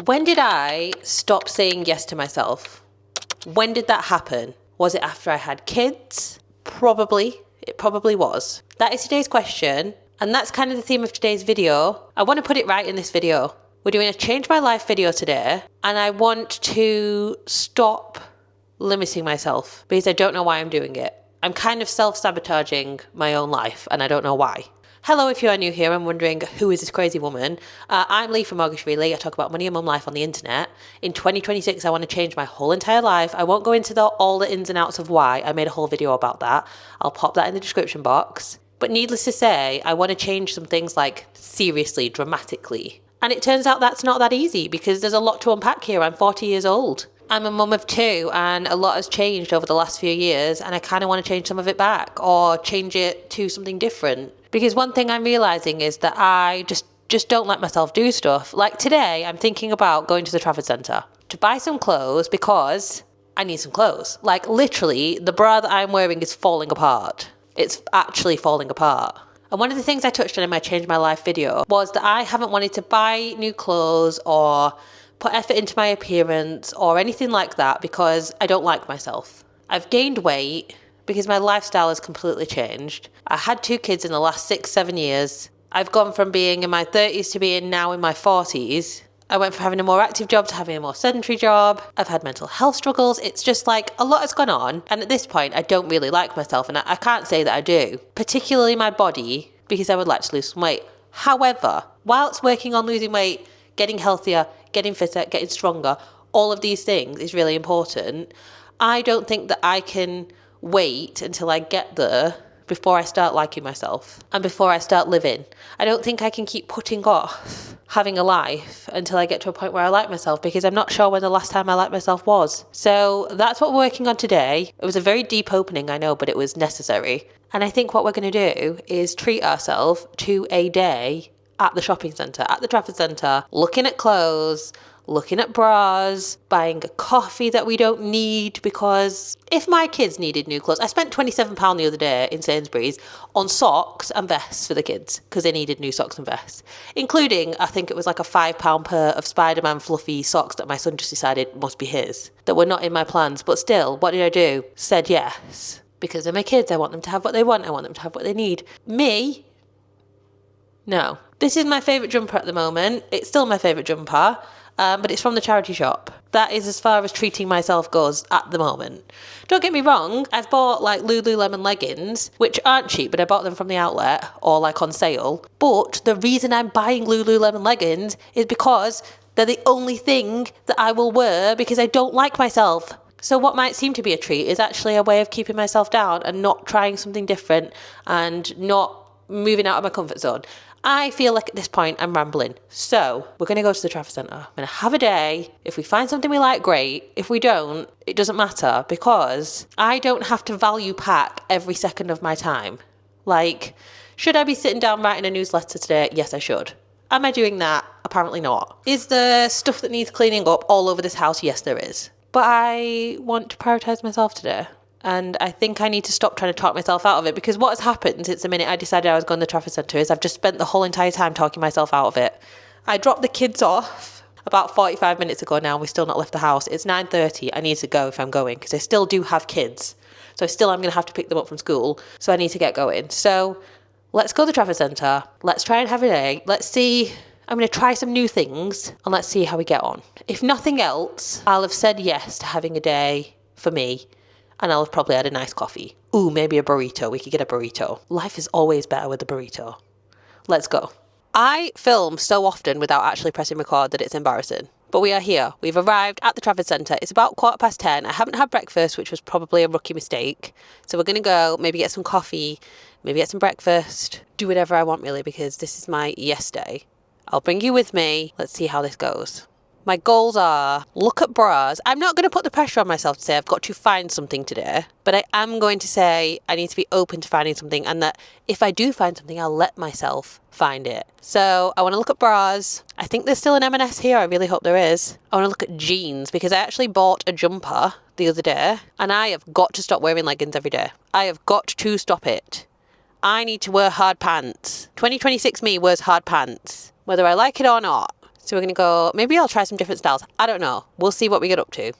When did I stop saying yes to myself? When did that happen? Was it after I had kids? Probably. It probably was. That is today's question, and that's kind of the theme of today's video. I want to put it right in this video. We're doing a change my life video today, and I want to stop limiting myself because I don't know why I'm doing it. I'm kind of self-sabotaging my own life, and I don't know why. Hello, if you are new here and wondering who is this crazy woman, I'm Lee from Mortgage Relay. I talk about money and mum life on the internet. In 2026, I want to change my whole entire life. I won't go into all the ins and outs of why. I made a whole video about that. I'll pop that in the description box. But needless to say, I want to change some things like seriously, dramatically. And it turns out that's not that easy because there's a lot to unpack here. I'm 40 years old. I'm a mum of two and a lot has changed over the last few years, and I kind of want to change some of it back or change it to something different. Because one thing I'm realising is that I just don't let myself do stuff. Like today, I'm thinking about going to the Trafford Centre to buy some clothes because I need some clothes. Like literally, the bra that I'm wearing is falling apart. It's actually falling apart. And one of the things I touched on in my Change My Life video was that I haven't wanted to buy new clothes or put effort into my appearance or anything like that because I don't like myself. I've gained weight because my lifestyle has completely changed. I had 2 kids in the last 6-7 years. I've gone from being in my 30s to being now in my 40s. I went from having a more active job to having a more sedentary job. I've had mental health struggles. It's just like a lot has gone on. And at this point, I don't really like myself. And I can't say that I do, particularly my body, because I would like to lose some weight. However, whilst working on losing weight, getting healthier, getting fitter, getting stronger, all of these things is really important. I don't think that I can wait until I get there before I start liking myself and before I start living. I don't think I can keep putting off having a life until I get to a point where I like myself because I'm not sure when the last time I liked myself was. So that's what we're working on today. It was a very deep opening, I know, but it was necessary. And I think what we're going to do is treat ourselves to a day at the shopping centre, at the Trafford Centre, looking at clothes, looking at bras, buying a coffee that we don't need because if my kids needed new clothes, I spent £27 the other day in Sainsbury's on socks and vests for the kids because they needed new socks and vests, including, I think it was like a £5 pair of Spider-Man fluffy socks that my son just decided must be his, that were not in my plans. But still, what did I do? Said yes. Because they're my kids, I want them to have what they want, I want them to have what they need. Me? No. This is my favourite jumper at the moment. It's still my favourite jumper, but it's from the charity shop. That is as far as treating myself goes at the moment. Don't get me wrong, I've bought like Lululemon leggings, which aren't cheap, but I bought them from the outlet or like on sale. But the reason I'm buying Lululemon leggings is because they're the only thing that I will wear because I don't like myself. So what might seem to be a treat is actually a way of keeping myself down and not trying something different and not moving out of my comfort zone. I feel like at this point I'm rambling. So we're going to go to the Trafford Centre. I'm going to have a day. If we find something we like, great. If we don't, it doesn't matter because I don't have to value pack every second of my time. Like, should I be sitting down writing a newsletter today? Yes, I should. Am I doing that? Apparently not. Is there stuff that needs cleaning up all over this house? Yes, there is. But I want to prioritise myself today. And I think I need to stop trying to talk myself out of it because what has happened since the minute I decided I was going to the Trafford Centre is I've just spent the whole entire time talking myself out of it. I dropped the kids off about 45 minutes ago now and we've still not left the house. It's 9:30. I need to go if I'm going because I still do have kids. So I still am going to have to pick them up from school. So I need to get going. So let's go to the Trafford Centre. Let's try and have a day. Let's see. I'm going to try some new things and let's see how we get on. If nothing else, I'll have said yes to having a day for me. And I'll have probably had a nice coffee. Ooh, maybe a burrito. We could get a burrito. Life is always better with a burrito. Let's go. I film so often without actually pressing record that it's embarrassing. But we are here. We've arrived at the Trafford Centre. It's about 10:15. I haven't had breakfast, which was probably a rookie mistake. So we're going to go, maybe get some coffee, maybe get some breakfast, do whatever I want really because this is my yes day. I'll bring you with me. Let's see how this goes. My goals are look at bras. I'm not going to put the pressure on myself to say I've got to find something today, but I am going to say I need to be open to finding something and that if I do find something, I'll let myself find it. So I want to look at bras. I think there's still an M&S here. I really hope there is. I want to look at jeans because I actually bought a jumper the other day and I have got to stop wearing leggings every day. I have got to stop it. I need to wear hard pants. 2026 me wears hard pants, whether I like it or not. So we're going to go, maybe I'll try some different styles. I don't know. We'll see what we get up to.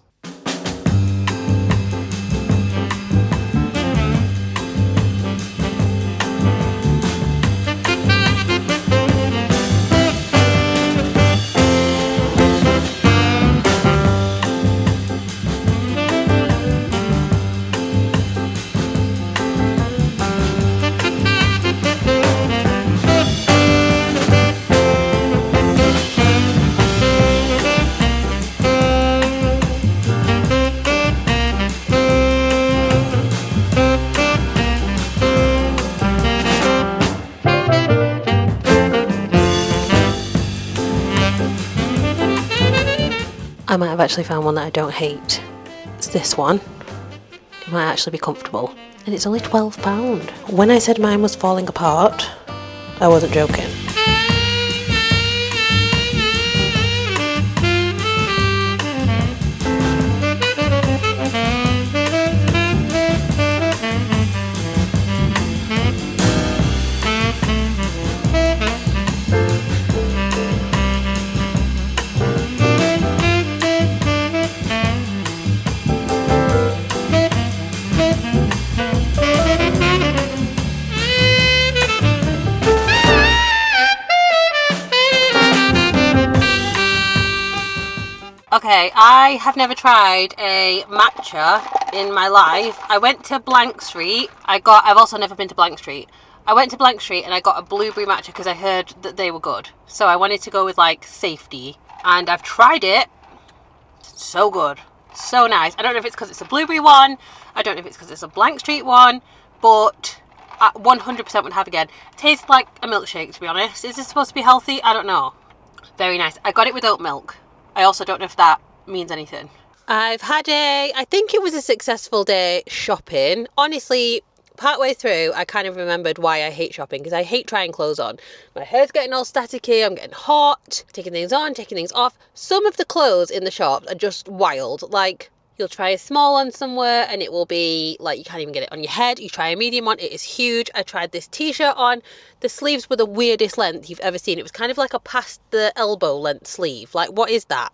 I might have actually found one that I don't hate. It's this one. It might actually be comfortable. And it's only £12. When I said mine was falling apart, I wasn't joking. Okay, I have never tried a matcha in my life. I went to Blank Street. I've also never been to Blank Street. I went to Blank Street and I got a blueberry matcha because I heard that they were good. So I wanted to go with like safety. And I've tried it. So good. So nice. I don't know if it's because it's a blueberry one. I don't know if it's because it's a Blank Street one. But I 100% would have again. Tastes like a milkshake, to be honest. Is this supposed to be healthy? I don't know. Very nice. I got it with oat milk. I also don't know if that means anything. I've had I think it was a successful day shopping. Honestly, partway through, I kind of remembered why I hate shopping, because I hate trying clothes on. My hair's getting all staticky, I'm getting hot, taking things on, taking things off. Some of the clothes in the shop are just wild. Like, you'll try a small on somewhere and it will be like you can't even get it on your head. You try a medium on, it is huge. I tried this t-shirt on. The sleeves were the weirdest length you've ever seen. It was kind of like a past the elbow length sleeve. Like, what is that?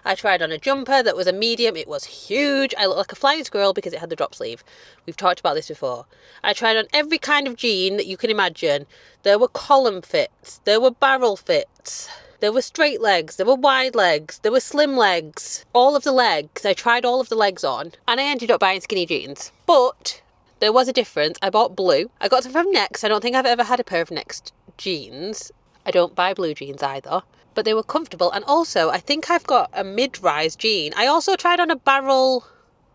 I tried on a jumper that was a medium. It was huge. I looked like a flying squirrel because it had the drop sleeve. We've talked about this before. I tried on every kind of jean that you can imagine. There were column fits. There were barrel fits. There were straight legs, there were wide legs, there were slim legs. All of the legs, I tried all of the legs on, and I ended up buying skinny jeans. But there was a difference. I bought blue. I got them from Next. I don't think I've ever had a pair of Next jeans. I don't buy blue jeans either. But they were comfortable. And also, I think I've got a mid-rise jean. I also tried on a barrel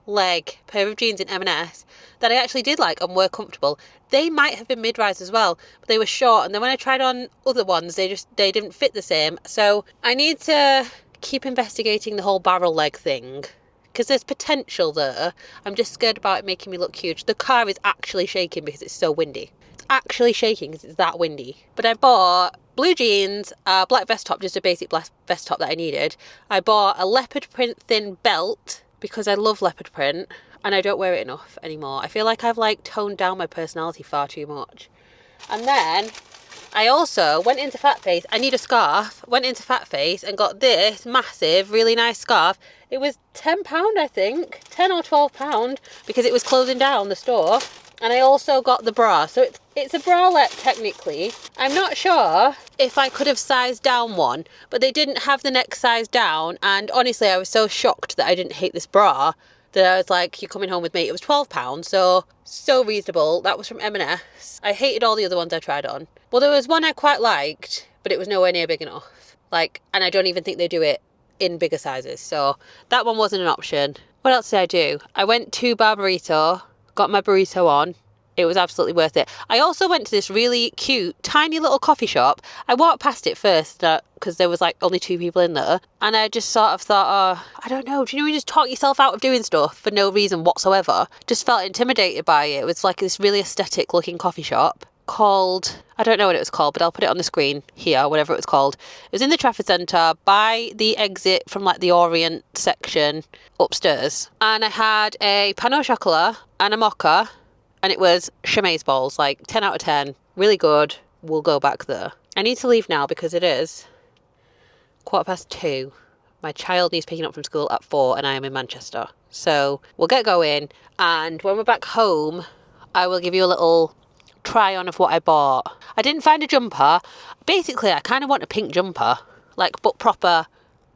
leg pair of jeans in M&S that I actually did like and were comfortable. They might have been mid-rise as well, but they were short, and then when I tried on other ones they didn't fit the same. So I need to keep investigating the whole barrel leg thing, because there's potential there. I'm just scared about it making me look huge. The car is actually shaking because it's so windy. It's actually shaking because it's that windy. But I bought blue jeans, a black vest top, just a basic black vest top that I needed. I bought a leopard print thin belt because I love leopard print and I don't wear it enough anymore. I feel like I've toned down my personality far too much. And then I also went into Fat Face. I need a scarf. Went into Fat Face and got this massive, really nice scarf. It was £10, I think. £10 or £12 because it was closing down the store. And I also got the bra. So it's a bralette technically. I'm not sure if I could have sized down one, but they didn't have the next size down. And honestly, I was so shocked that I didn't hate this bra that I was like, you're coming home with me. It was £12, so reasonable. That was from M&S. I hated all the other ones I tried on. Well, there was one I quite liked, but it was nowhere near big enough. And I don't even think they do it in bigger sizes. So that one wasn't an option. What else did I do? I went to Barbarito, got my burrito on. It was absolutely worth it. I also went to this really cute, tiny little coffee shop. I walked past it first because there was only 2 people in there. And I just sort of thought, oh, I don't know. Do you know when you just talk yourself out of doing stuff for no reason whatsoever? Just felt intimidated by it. It was this really aesthetic looking coffee shop called, I don't know what it was called, but I'll put it on the screen here, whatever it was called. It was in the Trafford Centre by the exit from the Orient section upstairs. And I had a pain au chocolat and a mocha. And it was chamaise balls, 10 out of 10. Really good. We'll go back there. I need to leave now because it is 2:15. My child needs picking up from school at 4 and I am in Manchester. So we'll get going, and when we're back home, I will give you a little try on of what I bought. I didn't find a jumper. Basically, I kind of want a pink jumper, like, but proper.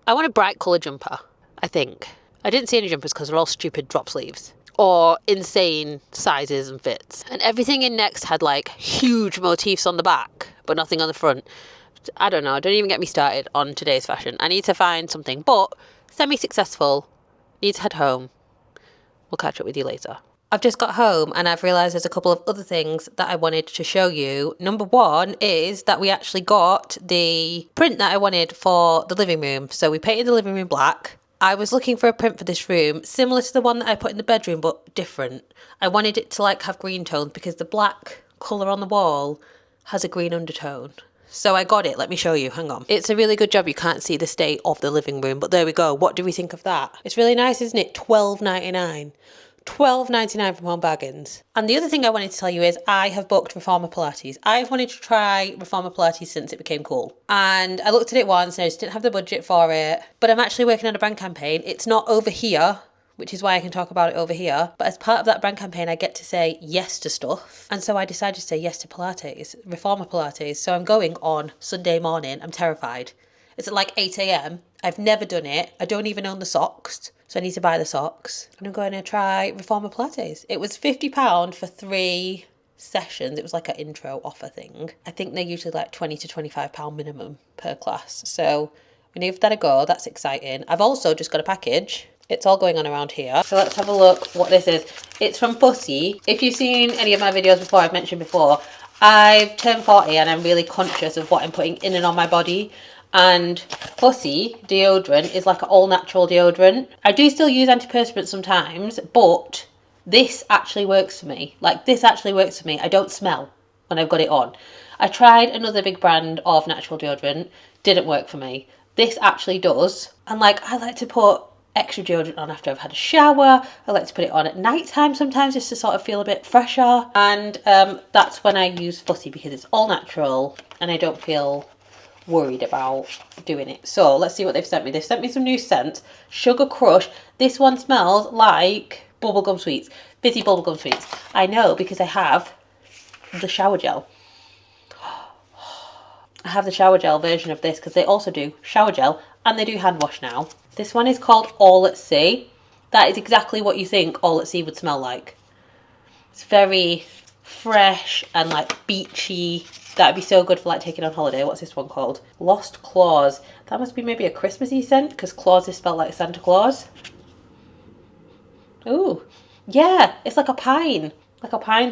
I want a bright colour jumper, I think. I didn't see any jumpers because they're all stupid drop sleeves or insane sizes and fits. And everything in Next had like huge motifs on the back, but nothing on the front. I don't know. Don't even get me started on today's fashion. I need to find something, but semi-successful. Need to head home. We'll catch up with you later. I've just got home and I've realised there's a couple of other things that I wanted to show you. Number one is that we actually got the print that I wanted for the living room. So we painted the living room black. I was looking for a print for this room similar to the one that I put in the bedroom, but different. I wanted it to like have green tones because the black colour on the wall has a green undertone. So I got it. Let me show you. Hang on. It's a really good job. You can't see the state of the living room, but there we go. What do we think of that? It's really nice, isn't it? $12.99. $12.99 from Home Bargains. And the other thing I wanted to tell you is I have booked Reformer Pilates. I've wanted to try Reformer Pilates since it became cool. And I looked at it once and I just didn't have the budget for it. But I'm actually working on a brand campaign. It's not over here, which is why I can talk about it over here. But as part of that brand campaign, I get to say yes to stuff. And so I decided to say yes to Pilates, Reformer Pilates. So I'm going on Sunday morning. I'm terrified. It's at like 8 a.m. I've never done it. I don't even own the socks. So I need to buy the socks. And I'm going to try Reformer Pilates. It was £50 for 3 sessions. It was like an intro offer thing. I think they're usually like £20 to £25 minimum per class. So we need that a go. That's exciting. I've also just got a package. It's all going on around here. So let's have a look what this is. It's from Fussy. If you've seen any of my videos before, I've mentioned before, I've turned 40 and I'm really conscious of what I'm putting in and on my body. And Fussy deodorant is like an all-natural deodorant. I do still use antiperspirant sometimes, but this actually works for me. Like, this actually works for me. I don't smell when I've got it on. I tried another big brand of natural deodorant. Didn't work for me. This actually does. And, like, I like to put extra deodorant on after I've had a shower. I like to put it on at night time sometimes just to sort of feel a bit fresher. And that's when I use Fussy because it's all natural and I don't feel worried about doing it. So let's see what they've sent me. They've sent me some new scents. Sugar Crush. This one smells like bubblegum sweets. Fizzy bubblegum sweets. I know because I have the shower gel. I have the shower gel version of this because they also do shower gel and they do hand wash now. This one is called All at Sea. That is exactly what you think All at Sea would smell like. It's very fresh and like beachy. That'd be so good for like taking on holiday. What's this one called? Lost Claus. That must be maybe a Christmassy scent because Claus is spelled like Santa Claus. Ooh, yeah, it's like a pine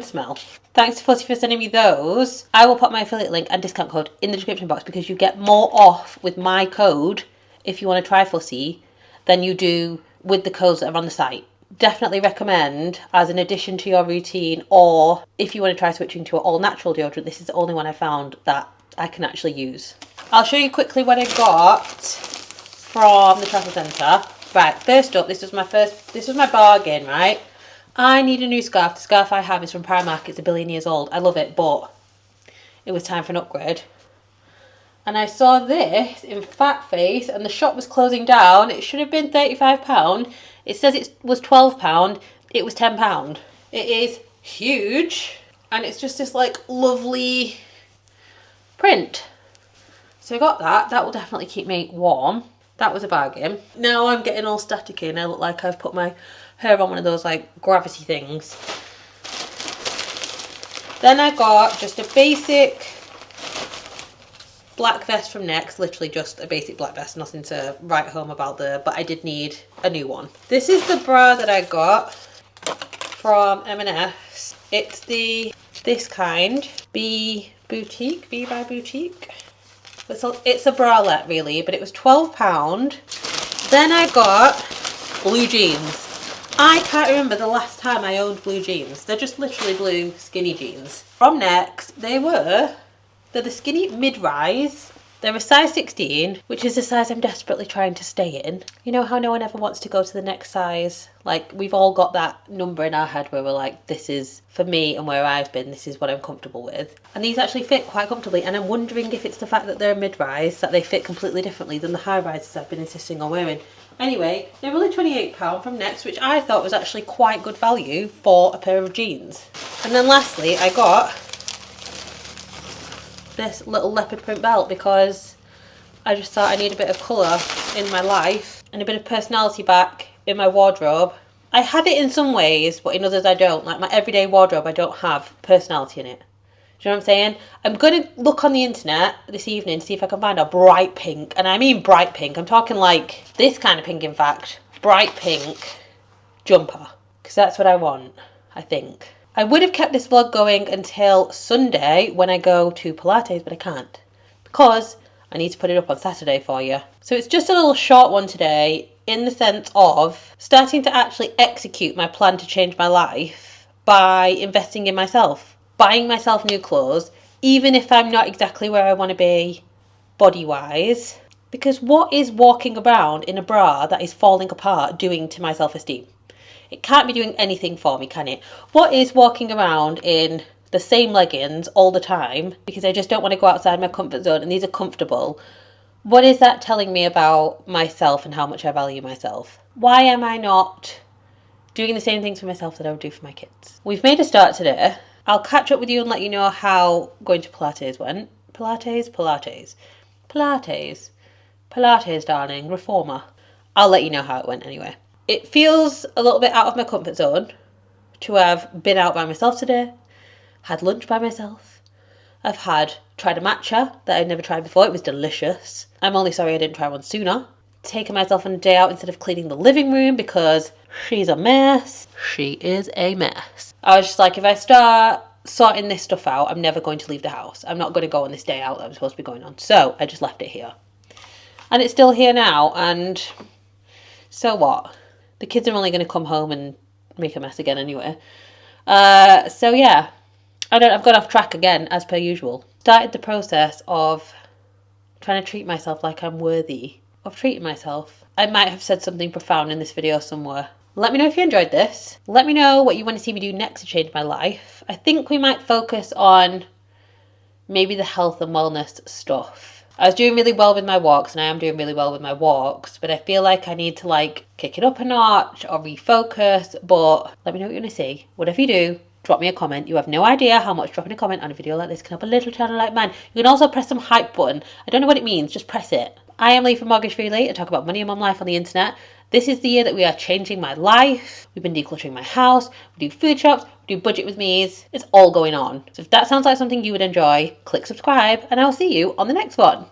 smell. Thanks to Fussy for sending me those. I will put my affiliate link and discount code in the description box because you get more off with my code if you want to try Fussy than you do with the codes that are on the site. Definitely recommend as an addition to your routine, or if you want to try switching to an all natural deodorant, this is the only one I found that I can actually use. I'll show you quickly what I got from the Trafford Centre. Right, first up, this was my bargain, right? I need a new scarf. The scarf I have is from Primark. It's a billion years old. I love it, but it was time for an upgrade. And I saw this in Fat Face and the shop was closing down. It should have been £35. It says it was £12. It was £10. It is huge and it's just this like lovely print. So I got that. That will definitely keep me warm. That was a bargain. Now I'm getting all staticky and I look like I've put my hair on one of those like gravity things. Then I got just a basic black vest from Next, literally just a basic black vest, nothing to write home about there, but I did need a new one. This is the bra that I got from M&S. It's this kind, B by Boutique. It's a bralette really, but it was £12. Then I got blue jeans. I can't remember the last time I owned blue jeans. They're just literally blue skinny jeans. From Next, they're the skinny mid-rise. They're a size 16, which is the size I'm desperately trying to stay in. You know how no one ever wants to go to the next size? Like, we've all got that number in our head where we're like, this is, for me and where I've been, this is what I'm comfortable with. And these actually fit quite comfortably, and I'm wondering if it's the fact that they're a mid-rise, that they fit completely differently than the high-rises I've been insisting on wearing. Anyway, they're only £28 from Next, which I thought was actually quite good value for a pair of jeans. And then lastly, I got this little leopard print belt because I just thought I need a bit of colour in my life and a bit of personality back in my wardrobe. I have it in some ways, but in others I don't. Like my everyday wardrobe, I don't have personality in it. Do you know what I'm saying? I'm going to look on the internet this evening to see if I can find a bright pink. And I mean bright pink. I'm talking like this kind of pink, in fact. Bright pink jumper. Because that's what I want, I think. I would have kept this vlog going until Sunday when I go to Pilates, but I can't. Because I need to put it up on Saturday for you. So it's just a little short one today in the sense of starting to actually execute my plan to change my life by investing in myself. Buying myself new clothes, even if I'm not exactly where I want to be body-wise. Because what is walking around in a bra that is falling apart doing to my self-esteem? It can't be doing anything for me, can it? What is walking around in the same leggings all the time because I just don't want to go outside my comfort zone and these are comfortable? What is that telling me about myself and how much I value myself? Why am I not doing the same things for myself that I would do for my kids? We've made a start today. I'll catch up with you and let you know how going to Pilates went. Pilates, darling, reformer. I'll let you know how it went anyway. It feels a little bit out of my comfort zone to have been out by myself today, had lunch by myself. I've tried a matcha that I'd never tried before. It was delicious. I'm only sorry I didn't try one sooner. Taken myself on a day out instead of cleaning the living room because she's a mess. She is a mess. I was just like, if I start sorting this stuff out, I'm never going to leave the house. I'm not going to go on this day out that I'm supposed to be going on. So I just left it here. And it's still here now, and so what? The kids are only going to come home and make a mess again anyway. So yeah, I've gone off track again, as per usual. Started the process of trying to treat myself like I'm worthy of treating myself. I might have said something profound in this video somewhere. Let me know if you enjoyed this. Let me know what you want to see me do next to change my life. I think we might focus on maybe the health and wellness stuff. I was doing really well with my walks, and I am doing really well with my walks, but I feel like I need to kick it up a notch or refocus. But let me know what you want to see. Whatever you do, drop me a comment. You have no idea how much dropping a comment on a video like this can help a little channel like mine. You can also press some hype button. I don't know what it means, just press it. I am Lee from Mortgage Freely. I talk about money and mum life on the internet. This is the year that we are changing my life. We've been decluttering my house. We do food shops. We do budget with me's. It's all going on. So if that sounds like something you would enjoy, click subscribe and I'll see you on the next one.